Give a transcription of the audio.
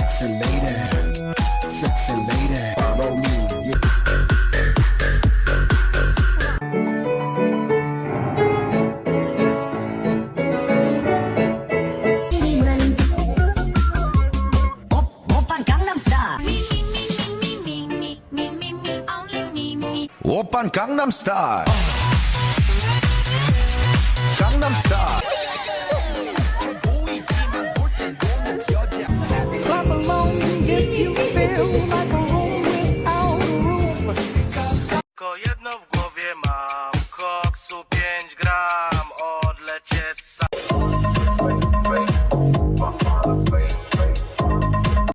Sexy lady, sexy lady, follow me. Yeah. 오빤 강남스타일 강남스타일 Clap along if you feel like a